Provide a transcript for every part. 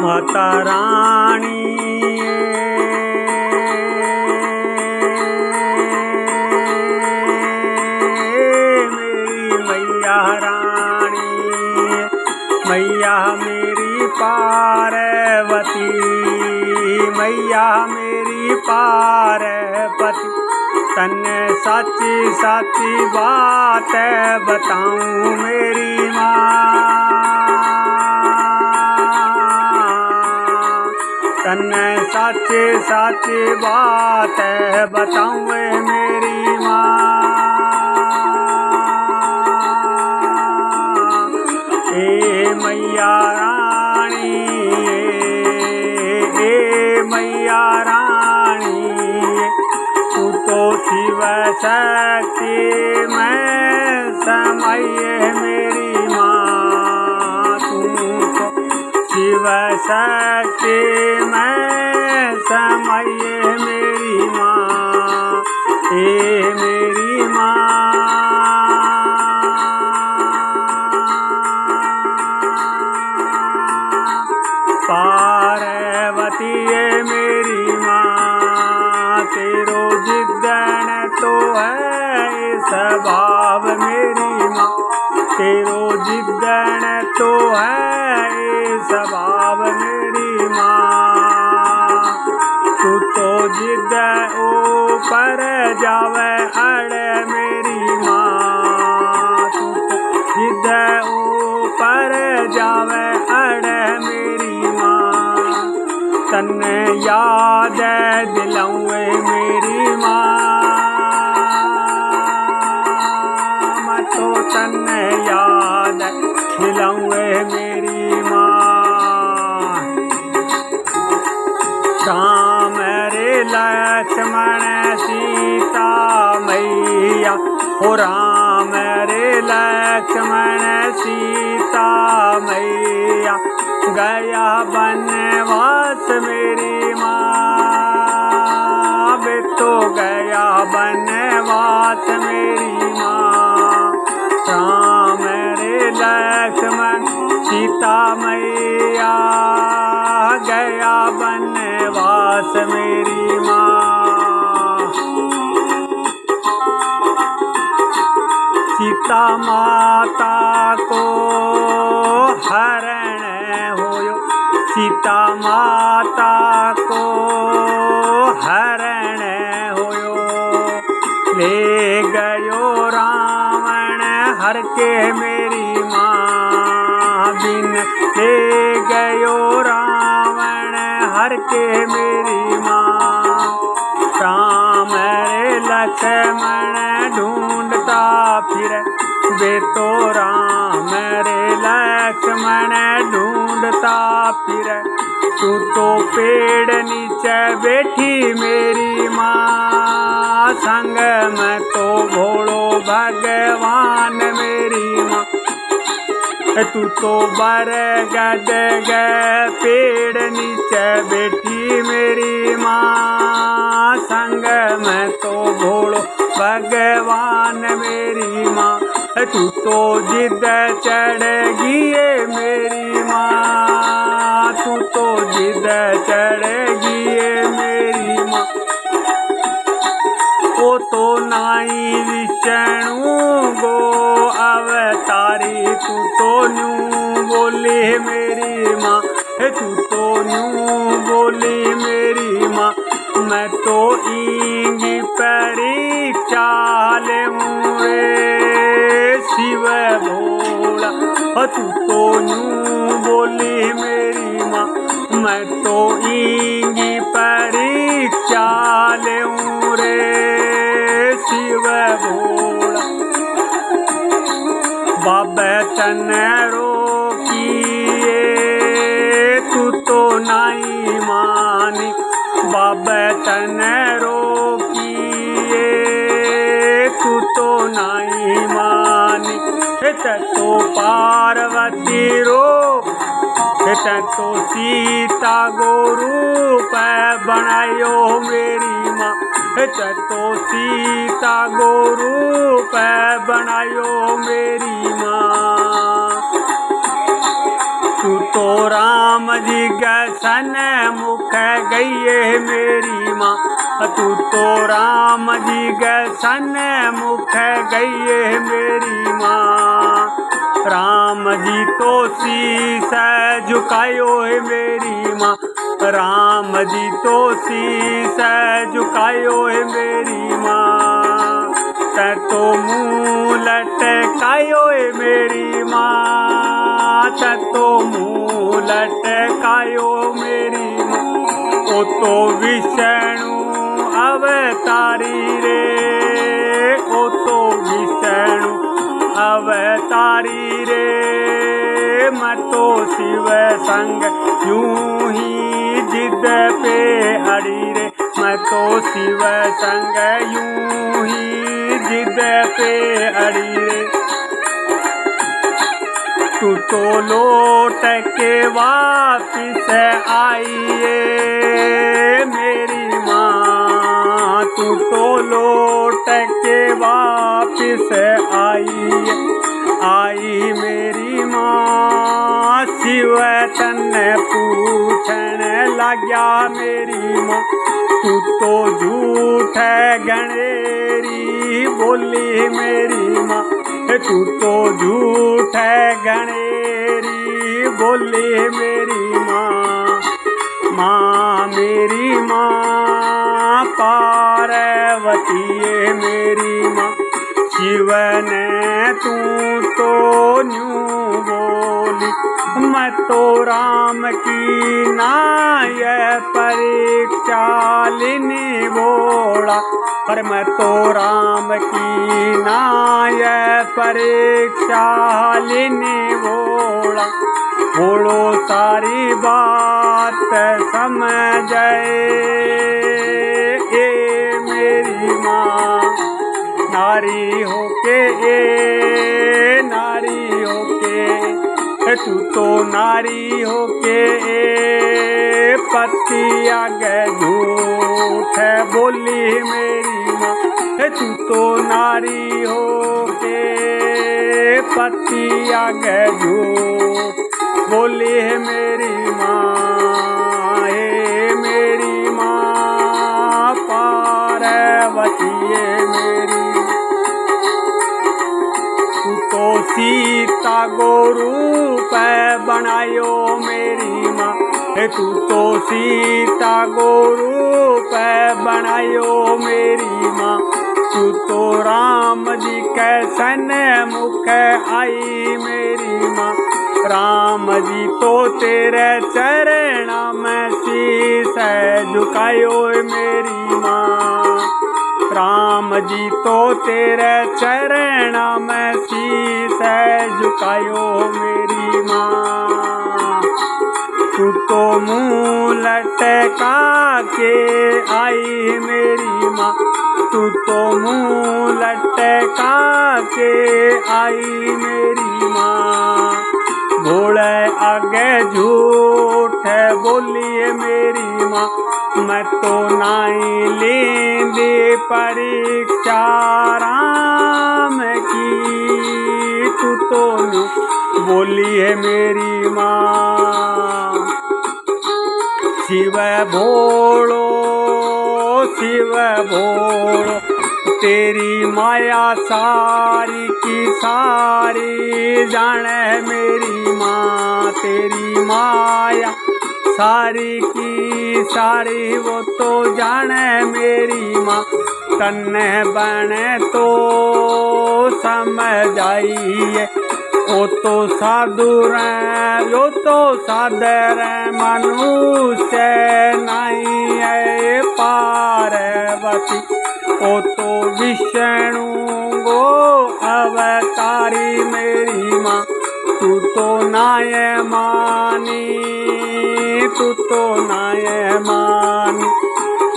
माता रानी मेरी मैया रानी, मैया मेरी पार्वती, मैया मेरी पार्वती। तन्ने साची साची बात बताऊं मेरी माँ, तन्ने साची साची बात बताऊं मेरी माँ। ए मैया रानी, ए मैया रानी, तू तो शिव शक्ति में समाये मेरी माँ, तू तो शिव शक्ति में समाये मेरी माँ, ए मेरी माँ। पार्वती है मेरी माँ, तेरो जिद्दन तो है स्वभाव मेरी माँ, तेरो जिद्दन तो है स्वभाव मेरी माँ। तू तो जिद ऊपर जावे अड़ मेरी माँ, तू तो जिद ऊपर जावे अड़ मेरी माँ। तन्ने याद दिलाऊं मेरी माँ, मैं तो तन्ने याद दिलाऊं मेरी माँ। राम रे लक्ष्मण सीता मैया, ओ राम रे लक्ष्मण सीता मैया, गया बनवास मेरी माँ, बे तो गया बनवास मेरी माँ। राम रे लक्ष्मण सीता मैया, गया बनवास मेरी माँ। सीता माता को हरण होयो, सीता माता को हरण होयो, ले गयो रावण हर के मेरी माँ, बिन ले गयो रावण हर के मेरी माँ। राम रे लक्ष्मण ढूंढता फिर, वे तो राम रे लक्ष्मण ढूंढता फिर, तू तो पेड़ नीचे बैठी मेरी माँ, संग में तो भोलो भगवान मेरी माँ। तू तो बरगद गए पेड़ नीचे बैठी मेरी माँ, संग में तो भोलो भगवान मेरी माँ। तू तो जिद चढ़ेगी मेरी माँ, तू तो जिद चढ़ेगी मेरी माँ। ओ तो नाई विष्णु गो अवतारी, तू तो न्यू बोली मेरी माँ, तू तो न्यू बोली मेरी माँ। मैं तो इंगी परीक्षा लेऊं रे शिव भोला, तू तो न्यू बोली मेरी माँ। मैं तो इंगी परीक्षा लेऊं रे शिव भोला। बाबा तन्ने रोकिए तू तो नहीं मानी, बाबा तन्ने रोकिए तू तो नहीं मानी। तो पार्वती रो तो सीता गोरूप बनायो मेरी माँ, तो सीता गोरूप बनायो मेरी माँ। तू तो राम जी के सन्मुख गई है मेरी माँ, तू तो राम जी के सन्मुख गई है मेरी माँ। राम जी तो शीस झुकायो है मेरी माँ, राम जी तो शीस झुकायो है मेरी माँ। तै तो मुँह लटकायो है मेरी माँ, तै तो मुँह लटकायो मेरी माँ। ओ तो विष्णु अवतारी रे, ओ तो विष्णु अवतारी रे। मैं तो शिव संग यूं ही जिद पे अड़ी रे, मैं तो शिव संग यूं ही जिद पे अड़ी रे। तू तो लौट के वापिस आइए मेरी माँ, तू तो लौट के वापिस आइए, आई मेरी माँ। शिव तन्ने पूछन लाग्या मेरी माँ, तू तो झूठ गणेरी बोली मेरी माँ, तू तो झूठ गणेरी बोली मेरी माँ। माँ मेरी माँ पार्वती है मेरी माँ, शिव ने तू तो न्यू बोली। मैं तो राम की नाय परीक्षा लेने बोला, पर मैं तो राम की नाय परीक्षा लेने बोला। बोलो सारी बात समझ ए मेरी माँ, नारी होके ए नारी होके, तू तो नारी होके ए पति आगे झूठ बोली मेरी माँ, तू तो नारी होके पति आगे झूठ बोली है मेरी माँ। हे मेरी माँ पार्वती है मेरी, तू तो सीता को रूप बनायो मेरी माँ, तू तो सीता को रूप बनायो मेरी माँ। तू तो राम जी के सन्मुख आई मेरी माँ, राम जी तो तेरे चरण में शीस झुकायो मेरी माँ, राम जी तो तेरे चरण में शीस झुकायो मेरी माँ। तू तो मुँह लटका के आई मेरी माँ, तू तो मुँह लटका के आई मेरी माँ। भोले आगे झूठ बोलिए मेरी माँ, मैं तो नाई लेंदे परीक्षा राम की, तू तो बोली है मेरी माँ। शिव भोलो शिव भोलो, तेरी माया सारी की सारी जाने मेरी माँ, तेरी माया सारी की सारी वो तो जाने मेरी माँ। तन्ने बने तो समझ आइए, ओ तो साधु रे यो तो साधर मनुष्य नहीं है पार्वती, ओ तो विष्णु गो अवतारी मेरी माँ। तू तो नाय मानी, तू तो नाय मानी,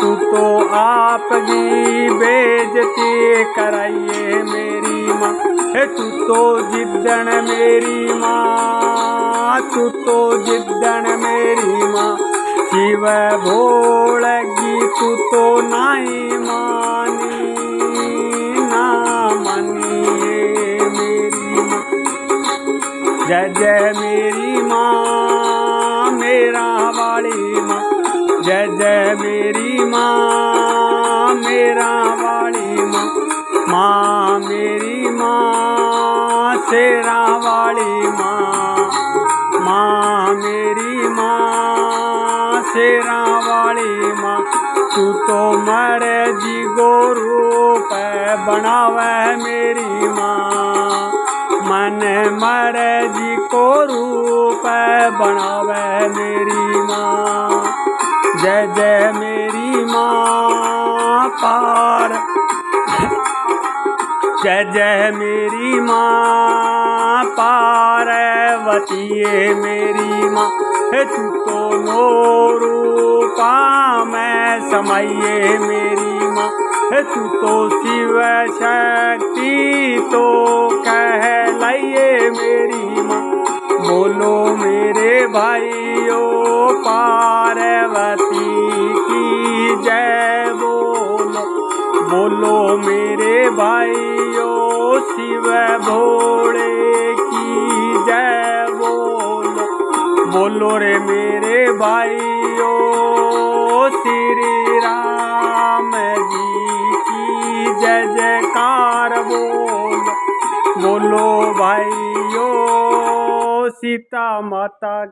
तू तो आपकी बेइज्जती कराइए मेरी माँ। तू तो जिद्दन मेरी माँ, तू तो जिद्दन मेरी माँ। शिव भोलगी तू तो नाई मानी, ना मानिए मेरी माँ। जय जय मेरी माँ, मेरा शेरां वाली माँ, माँ मेरी माँ शेरां वाली माँ। तू तो मर्जी को रूप बनावे मेरी माँ, मन मर्जी को रूप बनावे मेरी माँ। जय जय मेरी माँ पार, जय जय मेरी माँ पार्वती मेरी माँ। तू तो नो रूपा में समाइए मेरी माँ, तू तो शिव शक्ति तो कहलाइए मेरी माँ। बोलो मेरे भाइयों पार्वती की जय बोलो, बोलो मेरे भाइयों शिव भोले की जय बोलो, बोलो रे मेरे भाइयों श्री राम जी की जय जयकार बोलो, बोलो भाइयों सीता माता